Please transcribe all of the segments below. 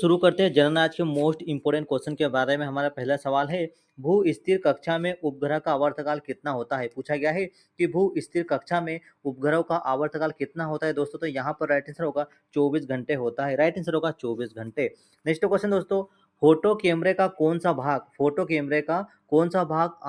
शुरू करते हैं जनरल नॉलेज के मोस्ट इंपोर्टेंट क्वेश्चन के बारे में। हमारा पहला सवाल है, भू स्थिर कक्षा में उपग्रह का आवर्तकाल कितना होता है। पूछा गया है कि भू स्थिर कक्षा में उपग्रहों का आवर्तकाल कितना होता है दोस्तों। तो यहाँ पर राइट आंसर होगा 24 घंटे होता है। राइट आंसर होगा 24 घंटे। नेक्स्ट क्वेश्चन दोस्तों, फोटो कैमरे का कौन सा भाग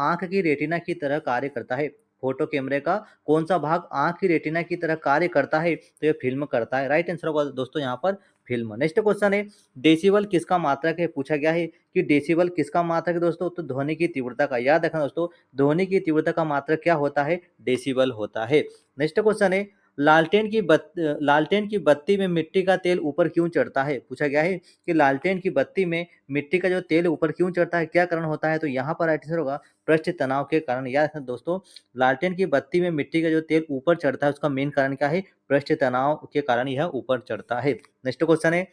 आंख की रेटिना की तरह कार्य करता है। फोटो कैमरे का कौन सा भाग आंख की रेटिना की तरह कार्य करता है। तो ये फिल्म करता है। राइट आंसर होगा दोस्तों यहाँ पर फिल्म। नेक्स्ट क्वेश्चन है, डेसिबल किसका मात्रक है। पूछा गया है कि डेसिबल किसका मात्रक है दोस्तों। तो ध्वनि की तीव्रता का। याद रखना दोस्तों, ध्वनि की तीव्रता का मात्रक क्या होता है, डेसिबल होता है। नेक्स्ट क्वेश्चन है, लालटेन की बत्ती में मिट्टी का तेल ऊपर क्यों चढ़ता है। पूछा गया है कि लालटेन की बत्ती में मिट्टी का जो तेल ऊपर क्यों चढ़ता है, क्या कारण होता है। तो यहाँ पर राइट आंसर होगा पृष्ठ तनाव के कारण। याद रखना दोस्तों, लालटेन की बत्ती में मिट्टी का जो तेल ऊपर चढ़ता है उसका मेन कारण क्या है, पृष्ठ तनाव के कारण यह ऊपर चढ़ता है। नेक्स्ट क्वेश्चन है,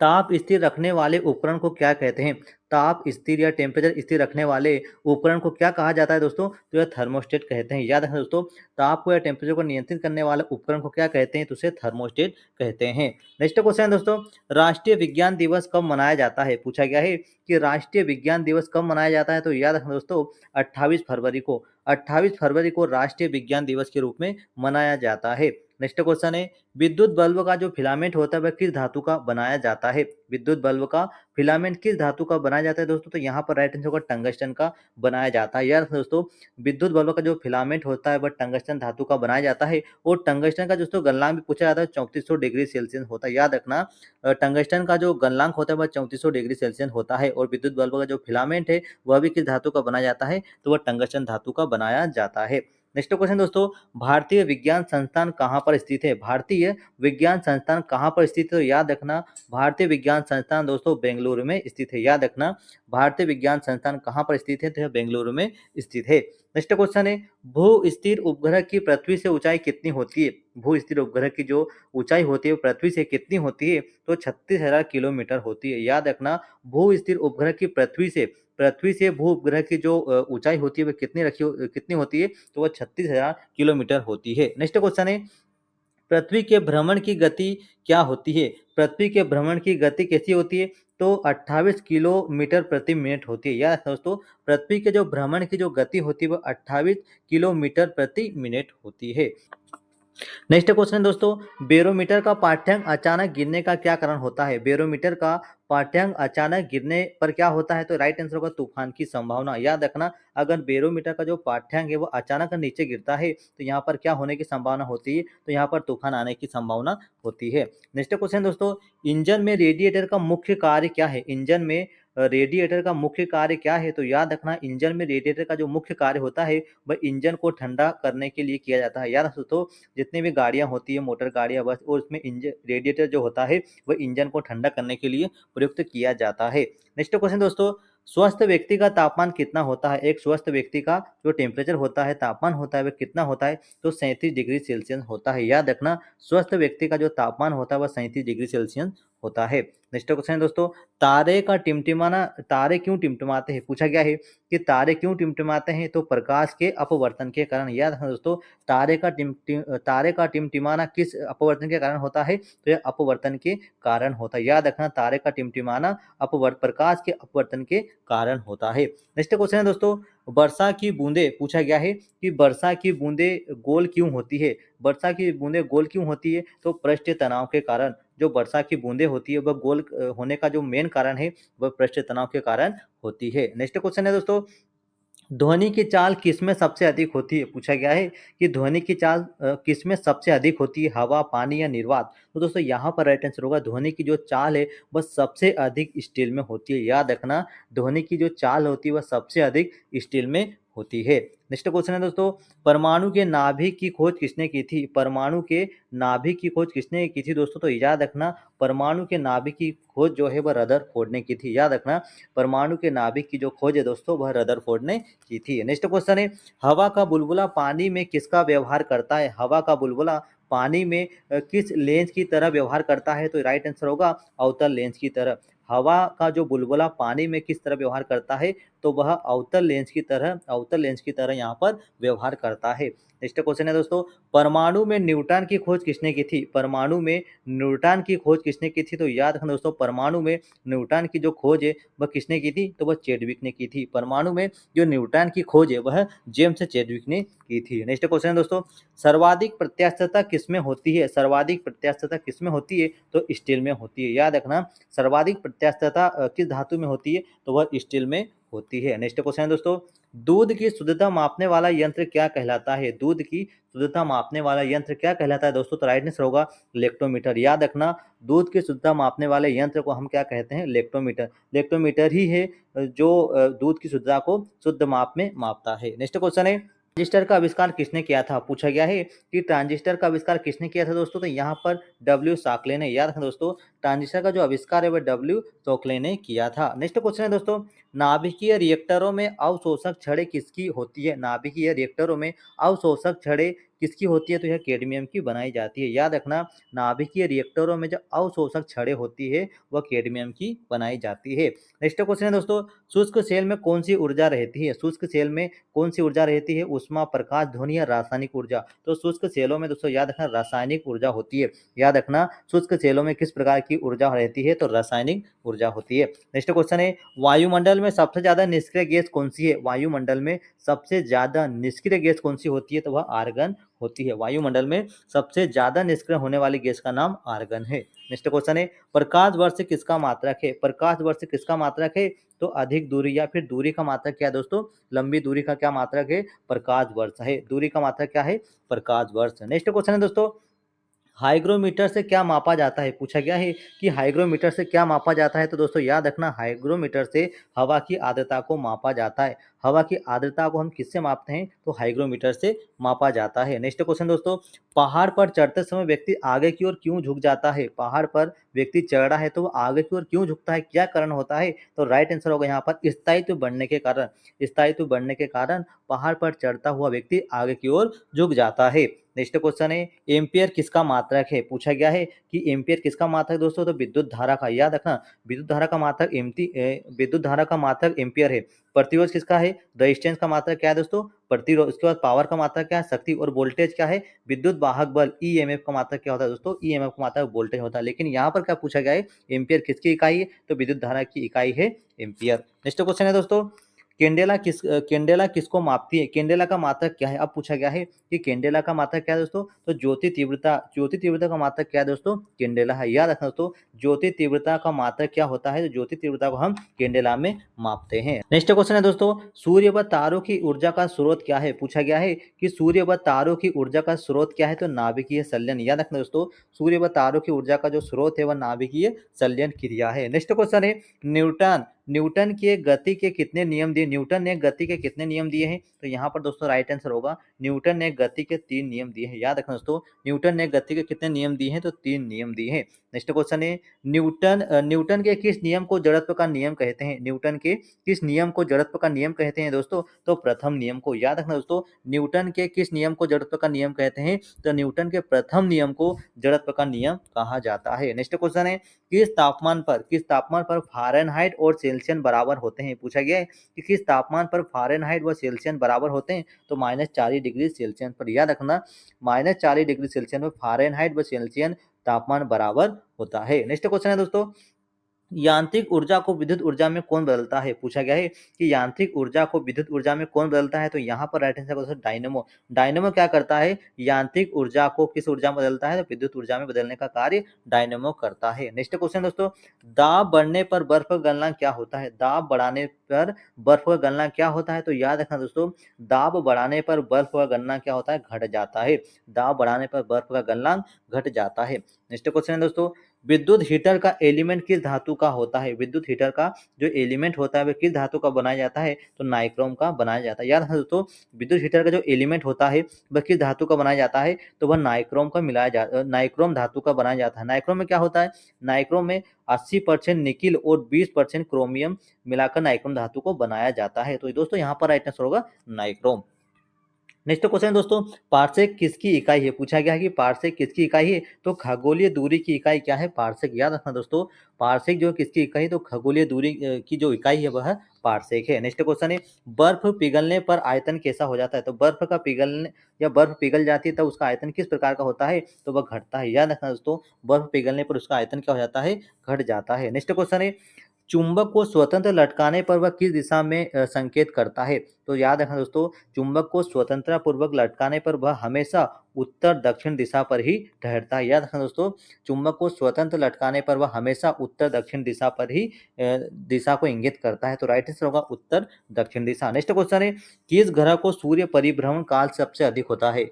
ताप स्थिर रखने वाले उपकरण को क्या कहते हैं। ताप स्थिर या टेम्परेचर स्थिर रखने वाले उपकरण को क्या कहा जाता है दोस्तों। तो यह थर्मोस्टेट कहते हैं। याद रखना दोस्तों, ताप को या टेम्परेचर को नियंत्रित करने वाले उपकरण को क्या कहते हैं, तो उसे थर्मोस्टेट कहते हैं। नेक्स्ट क्वेश्चन है दोस्तों, राष्ट्रीय विज्ञान दिवस कब मनाया जाता है। पूछा गया है कि राष्ट्रीय विज्ञान दिवस कब मनाया जाता है। तो याद रखना दोस्तों, 28 फरवरी को। 28 फरवरी को राष्ट्रीय विज्ञान दिवस के रूप में मनाया जाता है। नेक्स्ट क्वेश्चन है, विद्युत बल्ब का जो फिलामेंट होता है वह किस धातु का बनाया जाता है। विद्युत बल्ब का फिलामेंट किस धातु का बनाया जाता है दोस्तों। तो यहाँ पर राइट आंसर होगा टंगस्टन का बनाया जाता है। यार दोस्तों, विद्युत बल्ब का जो फिलामेंट होता है वह टंगस्टन धातु का बनाया जाता है। और टंगस्टन का दोस्तों गलनांक भी पूछा जाता है, 3400 डिग्री सेल्सियस होता है। याद रखना, टंगस्टन का जो गलनांक होता है वह 3400 डिग्री सेल्सियस होता है। और विद्युत बल्ब का जो फिलामेंट है वह भी किस धातु का बनाया जाता है, तो वह टंगस्टन धातु का बनाया जाता है। नेक्स्ट क्वेश्चन दोस्तों, भारतीय विज्ञान संस्थान कहाँ पर स्थित है। भारतीय विज्ञान संस्थान कहाँ पर स्थित है। तो याद रखना, भारतीय विज्ञान संस्थान दोस्तों बेंगलुरु में स्थित है। याद रखना, भारतीय विज्ञान संस्थान कहाँ पर स्थित है, तो यह बेंगलुरु में स्थित है। नेक्स्ट क्वेश्चन है, भू स्थिर उपग्रह की पृथ्वी से ऊंचाई कितनी होती है। भू स्थिर उपग्रह की जो ऊंचाई होती है पृथ्वी से कितनी होती है, तो 36,000 किलोमीटर होती है। याद रखना, भू स्थिर उपग्रह की पृथ्वी से भू उपग्रह की जो ऊंचाई होती है वह कितनी होती है, तो वह 36,000 किलोमीटर होती है। नेक्स्ट क्वेश्चन है, पृथ्वी के भ्रमण की गति क्या होती है। पृथ्वी के भ्रमण की गति कैसी होती है, तो 28 किलोमीटर प्रति मिनट होती है। याद रखना दोस्तों, पृथ्वी के जो भ्रमण की जो गति होती है वो 28 किलोमीटर प्रति मिनट होती है। नेक्स्ट क्वेश्चन है दोस्तों, बेरोमीटर का पाठ्यांक अचानक गिरने का क्या कारण होता है। बेरोमीटर का पाठ्यांक अचानक गिरने पर क्या होता है, तो राइट आंसर होगा तूफान की संभावना। याद रखना, अगर बेरोमीटर का जो पाठ्यांक है वो अचानक नीचे गिरता है तो यहाँ पर क्या होने की संभावना होती है, तो यहाँ पर तूफान आने की संभावना होती है। नेक्स्ट क्वेश्चन दोस्तों, इंजन में रेडिएटर का मुख्य कार्य क्या है। इंजन में रेडिएटर का मुख्य कार्य क्या है, तो याद रखना, इंजन में रेडिएटर का जो मुख्य कार्य होता है वह इंजन को ठंडा करने के लिए किया जाता है। याद रखो दोस्तों, जितनी भी गाड़ियां होती है, मोटर गाड़ियां, बस, और उसमें इंजन रेडिएटर जो होता है वह इंजन को ठंडा करने के लिए प्रयुक्त किया जाता है। नेक्स्ट क्वेश्चन दोस्तों, स्वस्थ व्यक्ति का तापमान कितना होता है। एक स्वस्थ व्यक्ति का जो टेम्परेचर होता है, तापमान होता है, वह कितना होता है, तो 37 डिग्री सेल्सियस होता है। याद रखना, स्वस्थ व्यक्ति का जो तापमान होता है वह 37 डिग्री सेल्सियस होता है। नेक्स्ट क्वेश्चन है दोस्तों, तारे क्यों टिमटिमाते हैं। पूछा गया है कि तारे क्यों टिमटिमाते हैं, तो प्रकाश के अपवर्तन के कारण। याद रखना दोस्तों, तारे का टिमटिमाना किस अपवर्तन के कारण होता है, तो यह अपवर्तन के कारण होता है। याद रखना, तारे का टिमटिमाना प्रकाश के अपवर्तन के कारण होता है। नेक्स्ट क्वेश्चन है दोस्तों, वर्षा की बूंदे। पूछा गया है कि वर्षा की बूंदे गोल क्यों होती है। वर्षा की बूंदे गोल क्यों होती है, तो पृष्ठ तनाव के कारण। जो वर्षा की बूंदे होती है वह गोल होने का जो मेन कारण है वह पृष्ठ तनाव के कारण होती है। नेक्स्ट क्वेश्चन है दोस्तों, ध्वनि की चाल किसमें सबसे अधिक होती है। पूछा गया है कि ध्वनि की चाल किसमें सबसे अधिक होती है, हवा, पानी या निर्वात। तो दोस्तों यहाँ पर राइट आंसर होगा, ध्वनि की जो चाल है वह सबसे अधिक स्टील में होती है। याद रखना, ध्वनि की जो चाल होती है वह सबसे अधिक स्टील में होती है। नेक्स्ट क्वेश्चन है दोस्तों, परमाणु के नाभिक की खोज किसने की थी। परमाणु के नाभिक की खोज किसने की थी दोस्तों। तो याद रखना, परमाणु के नाभिक की खोज जो है वह रदरफोर्ड ने की थी। याद रखना, परमाणु के नाभिक की जो खोज है दोस्तों वह रदरफोर्ड ने की थी। नेक्स्ट क्वेश्चन है, हवा का बुलबुला पानी में किसका व्यवहार करता है। हवा का बुलबुला पानी में किस लेंस की तरह व्यवहार करता है, तो राइट आंसर होगा अवतल लेंस की तरह। हवा का जो बुलबुला पानी में किस तरह व्यवहार करता है, तो वह अवतल लेंस की तरह यहाँ पर व्यवहार करता है। नेक्स्ट क्वेश्चन है दोस्तों, परमाणु में न्यूट्रॉन की खोज किसने की थी? परमाणु में न्यूट्रॉन की खोज किसने की थी? तो याद रखना दोस्तों, परमाणु में न्यूट्रॉन की जो खोज है वह किसने की थी? तो वह चैडविक ने की थी। परमाणु में जो न्यूट्रॉन की खोज है वह जेम्स चैडविक ने की थी। नेक्स्ट क्वेश्चन है दोस्तों, सर्वाधिक प्रत्यास्थता किसमें होती है? सर्वाधिक प्रत्यास्थता किसमें होती है? तो स्टील में होती है। याद रखना, सर्वाधिक प्रत्यास्थता किस धातु में होती है? तो वह स्टील में होती है। नेक्स्ट क्वेश्चन है दोस्तों, दूध की शुद्धता मापने वाला यंत्र क्या कहलाता है? दूध की शुद्धता मापने वाला यंत्र क्या कहलाता है दोस्तों? तो राइट आंसर होगा लेक्टोमीटर। याद रखना, दूध की शुद्धता मापने वाले यंत्र को हम क्या कहते हैं? लेक्टोमीटर। लेक्टोमीटर ही है जो दूध की शुद्धता को शुद्ध माप में मापता है। नेक्स्ट क्वेश्चन है, ट्रांजिस्टर का आविष्कार किसने किया था? पूछा गया है कि ट्रांजिस्टर का आविष्कार किसने किया था दोस्तों? तो यहाँ पर डब्ल्यू शॉकले ने। याद रखना दोस्तों, ट्रांजिस्टर का जो आविष्कार है वह डब्ल्यू शॉकले ने किया था। नेक्स्ट क्वेश्चन है दोस्तों, नाभिकीय रिएक्टरों में अवशोषक छड़ें किसकी होती है? नाभिकीय रिएक्टरों में अवशोषक छड़ें किसकी होती है? तो यह कैडमियम की बनाई जाती है। याद रखना, नाभिकीय रिएक्टरों में जो अवशोषक छड़ें होती है वह कैडमियम की बनाई जाती है। नेक्स्ट क्वेश्चन है दोस्तों, शुष्क सेल में कौन सी ऊर्जा रहती है? शुष्क सेल में कौन सी ऊर्जा रहती है? ऊष्मा, प्रकाश, ध्वनि या रासायनिक ऊर्जा? तो शुष्क सेलों में दोस्तों याद रखना रासायनिक ऊर्जा होती है। याद रखना, शुष्क सेलों में किस प्रकार की ऊर्जा रहती है? तो रासायनिक ऊर्जा होती है। नेक्स्ट क्वेश्चन है, वायुमंडल में सबसे ज्यादा निष्क्रिय गैस कौन सी है? वायुमंडल में सबसे ज्यादा निष्क्रिय गैस कौन सी होती है? तो वह आर्गन होती है। वायुमंडल में सबसे ज्यादा निष्क्रिय होने वाली गैस का नाम आर्गन है। नेक्स्ट क्वेश्चन है, प्रकाश वर्ष किसका मात्रक है? प्रकाश वर्ष किसका मात्रक है? तो अधिक दूरी या फिर दूरी का मात्रक क्या है दोस्तों? लंबी दूरी का क्या मात्रक है? प्रकाश वर्ष है। दूरी का मात्रक क्या है? प्रकाश वर्ष। नेक्स्ट क्वेश्चन है दोस्तों, हाइग्रोमीटर से क्या मापा जाता है? पूछा गया है कि हाइग्रोमीटर से क्या मापा जाता है? तो दोस्तों याद रखना, हाइग्रोमीटर से हवा की आर्द्रता को मापा जाता है। हवा की आर्द्रता को हम किससे मापते हैं? तो हाइग्रोमीटर से मापा जाता है। नेक्स्ट क्वेश्चन दोस्तों, पहाड़ पर चढ़ते समय व्यक्ति आगे की ओर क्यों झुक जाता है? पहाड़ पर व्यक्ति चढ़ रहा है तो वो आगे की ओर क्यों झुकता है? क्या कारण होता है? तो राइट आंसर होगा यहाँ पर स्थायित्व बढ़ने के कारण। स्थायित्व बढ़ने के कारण पहाड़ पर चढ़ता हुआ व्यक्ति आगे की ओर झुक जाता है। नेक्स्ट क्वेश्चन है, एम्पियर किसका मात्रक है? पूछा गया है कि एम्पियर किसका मात्रक दोस्तों? तो विद्युत धारा का। याद रखना, विद्युत धारा का मात्रक विद्युत धारा का मात्रक एम्पियर है। प्रतिरोध किसका है? रेजिस्टेंस का मात्रक क्या है दोस्तों? प्रतिरोध। उसके बाद पावर का मात्रक क्या है? शक्ति। और वोल्टेज क्या है? विद्युत वाहक बल। ईएमएफ का मात्रक क्या होता है दोस्तों? ईएमएफ का मात्रक वोल्टेज होता है। लेकिन यहाँ पर क्या पूछा गया है? एम्पियर किसकी इकाई है? तो विद्युत धारा की इकाई है एम्पियर। नेक्स्ट क्वेश्चन है दोस्तों, कैंडेला किसको मापती है? कैंडेला का मात्रक क्या है? अब पूछा गया है कि कैंडेला का मात्रक क्या है दोस्तों? तो ज्योति तीव्रता का मात्रक क्या है दोस्तों? कैंडेला है। याद रखना दोस्तों, ज्योति तीव्रता का मात्रक क्या होता है? तो ज्योति तीव्रता को हम कैंडेला में मापते हैं। नेक्स्ट क्वेश्चन है दोस्तों, सूर्य व तारों की ऊर्जा का स्रोत क्या है? पूछा गया है कि सूर्य व तारों की ऊर्जा का स्रोत क्या है? तो नाभिकीय संलयन। याद रखना दोस्तों, सूर्य व तारों की ऊर्जा का जो स्रोत है वह नाभिकीय संलयन क्रिया है। नेक्स्ट क्वेश्चन है, न्यूटन न्यूटन के गति के कितने नियम दिए? न्यूटन ने गति के कितने नियम दिए हैं? तो यहाँ पर दोस्तों राइट आंसर होगा, न्यूटन ने गति के 3 नियम दिए हैं। याद रखना दोस्तों, न्यूटन ने गति के कितने नियम दिए हैं? तो 3 नियम दिए हैं। नेक्स्ट क्वेश्चन है, न्यूटन के किस नियम को जड़त्व का नियम कहते हैं? न्यूटन के किस नियम को जड़त्व का नियम कहते हैं दोस्तों? तो प्रथम नियम को। याद रखना दोस्तों, न्यूटन के किस नियम को जड़त्व का नियम कहते हैं? तो न्यूटन के प्रथम नियम को जड़त्व का नियम कहा जाता है। नेक्स्ट क्वेश्चन है, किस तापमान पर फ़ारेनहाइट और सेल्सियस बराबर होते हैं? पूछा गया है कि किस तापमान पर फ़ारेनहाइट व सेल्सियस बराबर होते हैं? तो -40 डिग्री सेल्सियस पर। याद रखना, -40 डिग्री सेल्सियस में फ़ारेनहाइट व सेल्सियस तापमान बराबर होता है। नेक्स्ट क्वेश्चन है दोस्तों, यांत्रिक ऊर्जा को विद्युत ऊर्जा में कौन बदलता है? पूछा गया है कि यांत्रिक ऊर्जा को विद्युत ऊर्जा में कौन बदलता है? तो यहाँ पर राइट आंसर दोस्तों डायनेमो। डायनेमो क्या करता है? यांत्रिक ऊर्जा को किस ऊर्जा में बदलता है? तो विद्युत ऊर्जा में बदलने का कार्य डायनेमो करता है। नेक्स्ट क्वेश्चन दोस्तों, दाब बढ़ने पर बर्फ का गलना क्या होता है? दाब बढ़ाने पर बर्फ का गलना क्या होता है? तो याद रखना दोस्तों, दाब बढ़ाने पर बर्फ का गलना क्या होता है? घट जाता है। दाब बढ़ाने पर बर्फ का गलनांक घट जाता है। नेक्स्ट क्वेश्चन है दोस्तों, विद्युत हीटर का एलिमेंट किस धातु का होता है? विद्युत हीटर का जो एलिमेंट होता है वह किस धातु का बनाया जाता है? तो नाइक्रोम का बनाया जाता है। याद रखना दोस्तों, विद्युत हीटर का जो एलिमेंट होता है वह किस धातु का बनाया जाता है? तो वह नाइक्रोम धातु का बनाया जाता है। नाइक्रोम में क्या होता है? नाइक्रोम में 80% निकिल और 20% क्रोमियम मिलाकर नाइक्रोम धातु को बनाया जाता है। तो दोस्तों यहाँ पर राइट आंसर होगा नाइक्रोम। नेक्स्ट क्वेश्चन दोस्तों, पार्सेक किसकी इकाई है? पूछा गया है कि पार्सेक किसकी इकाई है? तो खगोलीय दूरी की इकाई क्या है? पार्सेक। याद रखना दोस्तों, पार्सेक जो किसकी इकाई है? तो खगोलीय दूरी की जो इकाई है वह पार्सेक है। नेक्स्ट क्वेश्चन है, बर्फ पिघलने पर आयतन कैसा हो जाता है? तो बर्फ का पिघलने या बर्फ पिघल जाती है तब उसका आयतन किस प्रकार का होता है? तो वह घटता है। याद रखना दोस्तों, बर्फ पिघलने पर उसका आयतन क्या हो जाता है? घट जाता है। नेक्स्ट क्वेश्चन है, चुंबक को स्वतंत्र लटकाने पर वह किस दिशा में संकेत करता है? तो याद रखना दोस्तों, चुंबक को स्वतंत्रता पूर्वक लटकाने पर वह हमेशा उत्तर दक्षिण दिशा पर ही ठहरता है। याद रखना दोस्तों, चुंबक को स्वतंत्र लटकाने पर वह हमेशा उत्तर दक्षिण दिशा पर ही दिशा को इंगित करता है। तो राइट आंसर होगा उत्तर दक्षिण दिशा। नेक्स्ट क्वेश्चन है, किस ग्रह को सूर्य परिभ्रमण काल सबसे अधिक होता है?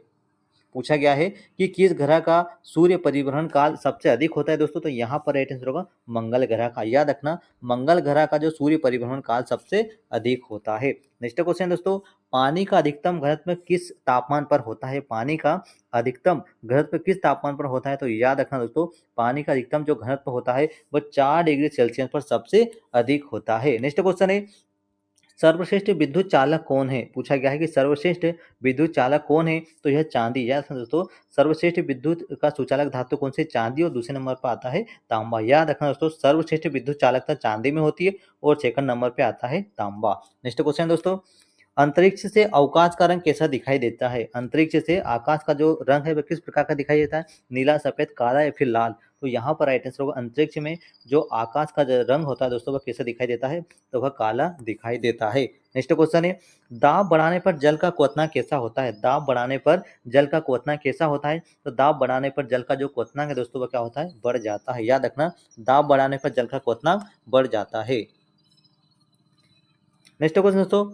पूछा गया है कि किस ग्रह का सूर्य परिभ्रमण काल सबसे अधिक होता है दोस्तों? तो यहाँ पर राइट आंसर होगा मंगल ग्रह का। याद रखना, मंगल ग्रह का जो सूर्य परिभ्रमण काल सबसे अधिक होता है। नेक्स्ट क्वेश्चन दोस्तों, पानी का अधिकतम घनत्व किस तापमान पर होता है? पानी का अधिकतम घनत्व किस तापमान पर होता है? तो याद रखना दोस्तों, पानी का अधिकतम जो घनत्व होता है वह 4 डिग्री सेल्सियस पर सबसे अधिक होता है। नेक्स्ट क्वेश्चन है, सर्वश्रेष्ठ विद्युत चालक कौन है? पूछा गया है कि सर्वश्रेष्ठ विद्युत चालक कौन है? तो यह चांदी। याद रखना दोस्तों, सर्वश्रेष्ठ विद्युत का सुचालक धातु कौन से? चांदी। और दूसरे नंबर पर आता है तांबा। याद रखना दोस्तों, सर्वश्रेष्ठ विद्युत चालकता चांदी में होती है और सेकंड नंबर पे आता है तांबा। नेक्स्ट क्वेश्चन दोस्तों, अंतरिक्ष से अवकाश का रंग कैसा दिखाई देता है? अंतरिक्ष से आकाश का जो रंग है वह किस प्रकार का दिखाई देता है? नीला, सफेद, काला या फिर लाल? तो यहाँ पर राइट आंसर होगा, अंतरिक्ष में जो आकाश का जो रंग होता है दोस्तों वह कैसा दिखाई देता है? तो वह काला दिखाई देता है। नेक्स्ट क्वेश्चन है, दाब बढ़ाने पर जल का क्वथनांक कैसा होता है? दाब बढ़ाने पर जल का क्वथनांक कैसा होता है? तो दाब बढ़ाने पर जल का जो क्वथनांक है दोस्तों वह क्या होता है? बढ़ जाता है। याद रखना, दाब बढ़ाने पर जल का क्वथनांक बढ़ जाता है। नेक्स्ट क्वेश्चन दोस्तों,